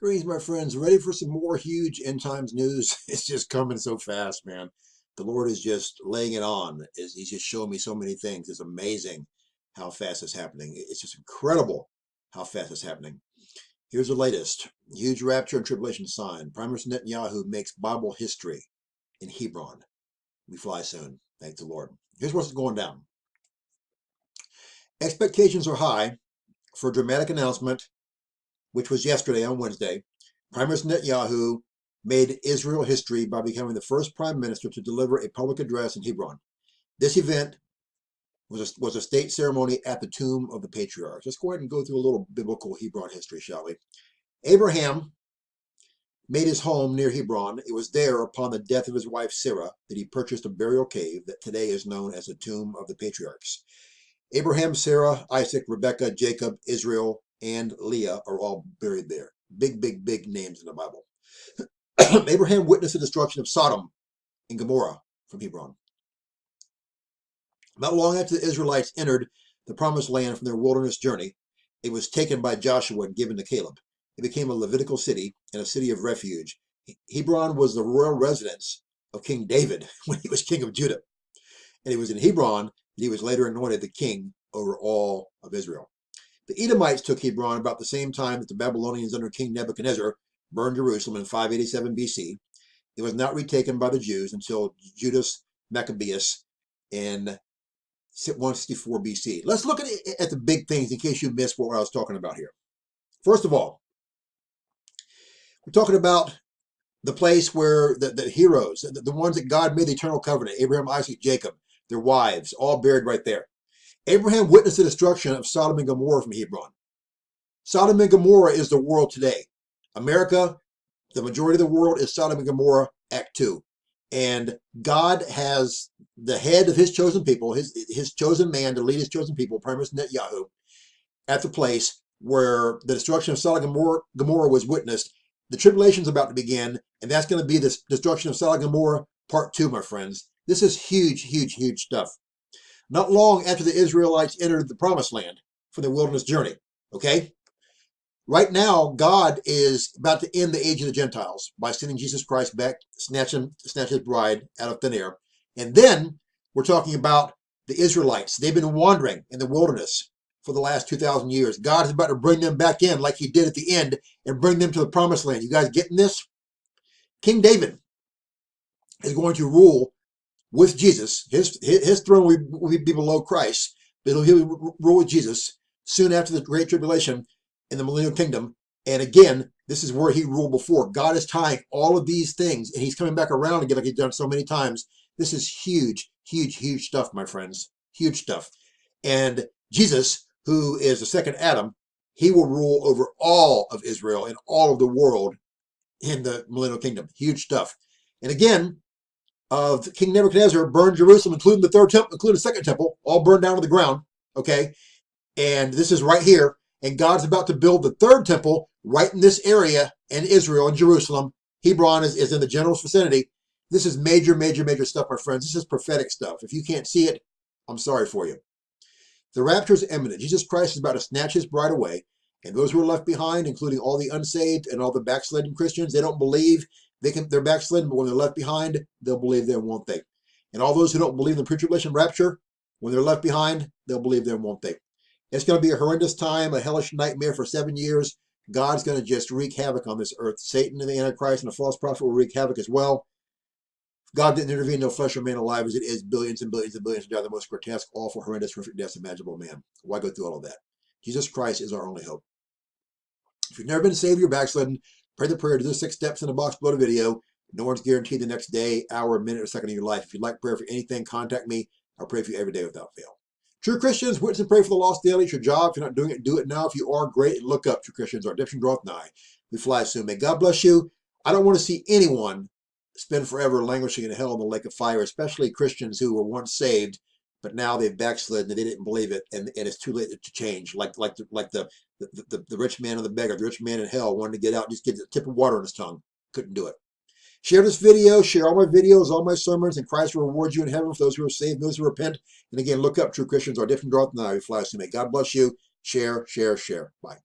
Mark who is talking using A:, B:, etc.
A: Greetings, my friends. Ready for some more huge end times news? It's just coming so fast, man. The Lord is just laying it on. He's just showing me so many things. It's amazing how fast it's happening. It's just incredible how fast it's happening. Here's the latest. Huge rapture and tribulation sign. Prime Minister Netanyahu makes Bible history in Hebron. We fly soon. Thank the Lord. Here's what's going down. Expectations are high for a dramatic announcement, which was yesterday on Wednesday. Prime Minister Netanyahu made Israel history by becoming the first prime minister to deliver a public address in Hebron. This event was a state ceremony at the tomb of the patriarchs. Let's go ahead and go through a little biblical Hebron history, shall we? Abraham made his home near Hebron. It was there, upon the death of his wife Sarah, that he purchased a burial cave that today is known as the tomb of the patriarchs. Abraham, Sarah, Isaac, Rebekah, Jacob, Israel, and Leah are all buried there. Big, big, big names in the Bible. Abraham witnessed the destruction of Sodom and Gomorrah from Hebron. Not long after the Israelites entered the promised land from their wilderness journey, it was taken by Joshua and given to Caleb. It became a Levitical city and a city of refuge. Hebron was the royal residence of King David when he was king of Judah. And it was in Hebron that he was later anointed the king over all of Israel. The Edomites took Hebron about the same time that the Babylonians under King Nebuchadnezzar burned Jerusalem in 587 BC. It was not retaken by the Jews until Judas Maccabeus in 164 BC. Let's look at the big things in case you missed what I was talking about here. First of all, we're talking about the place where the heroes, the ones that God made the eternal covenant, Abraham, Isaac, Jacob, their wives, all buried right there. Abraham witnessed the destruction of Sodom and Gomorrah from Hebron. Sodom and Gomorrah is the world today. America, the majority of the world is Sodom and Gomorrah, Act 2. And God has the head of his chosen people, his chosen man to lead his chosen people, Prime Minister Netanyahu, at the place where the destruction of Sodom and Gomorrah was witnessed. The tribulation is about to begin, and that's going to be the destruction of Sodom and Gomorrah, part 2, my friends. This is huge, huge, huge stuff. Not long after the Israelites entered the promised land for their wilderness journey, okay? Right now, God is about to end the age of the Gentiles by sending Jesus Christ back, snatch his bride out of thin air. And then we're talking about the Israelites. They've been wandering in the wilderness for the last 2,000 years. God is about to bring them back in like he did at the end and bring them to the promised land. You guys getting this? King David is going to rule with Jesus. His throne will be below Christ, but he'll rule with Jesus soon after the Great Tribulation in the millennial kingdom. And again, this is where he ruled before. God is tying all of these things, and he's coming back around again like he's done so many times. This is huge, huge, huge stuff, my friends. Huge stuff. And Jesus, who is the second Adam, he will rule over all of Israel and all of the world in the millennial kingdom. Huge stuff. And again, King Nebuchadnezzar burned Jerusalem, including the third temple, including the second temple, all burned down to the ground. Okay, and this is right here. And God's about to build the third temple right in this area in Israel, in Jerusalem. Hebron is in the general vicinity. This is major, major, major stuff, my friends. This is prophetic stuff. If you can't see it, I'm sorry for you. The rapture is imminent. Jesus Christ is about to snatch his bride away. And those who are left behind, including all the unsaved and all the backslidden Christians, they don't believe they're backslidden, but when they're left behind, they'll believe there, won't they? And all those who don't believe in the pre-tribulation rapture, when they're left behind, they'll believe there, won't they? It's going to be a horrendous time, a hellish nightmare for 7 years. God's going to just wreak havoc on this earth. Satan and the Antichrist and the false prophet will wreak havoc as well. God didn't intervene, no flesh or man alive, as it is billions and billions and billions to die the most grotesque, awful, horrendous, horrific deaths imaginable, man. Why go through all of that? Jesus Christ is our only hope. If you've never been saved, you're backslidden, pray the prayer. Do the 6 steps in the box below the video. No one's guaranteed the next day, hour, minute, or second of your life. If you'd like prayer for anything, contact me. I'll pray for you every day without fail. True Christians, witness and pray for the lost daily. It's your job. If you're not doing it, do it now. If you are, great. And look up, true Christians. Our redemption draweth nigh. We fly soon. May God bless you. I don't want to see anyone spend forever languishing in hell in the lake of fire, especially Christians who were once saved, but now they've backslid and they didn't believe it, and it's too late to change. Like the rich man and the beggar. The rich man in hell wanted to get out, just get a tip of water on his tongue. Couldn't do it. Share this video, share all my videos, all my sermons, and Christ will reward you in heaven for those who are saved, those who repent. And again, look up, true Christians, our different draweth nigh. We fly soon. May God bless you. Share, share, share. Bye.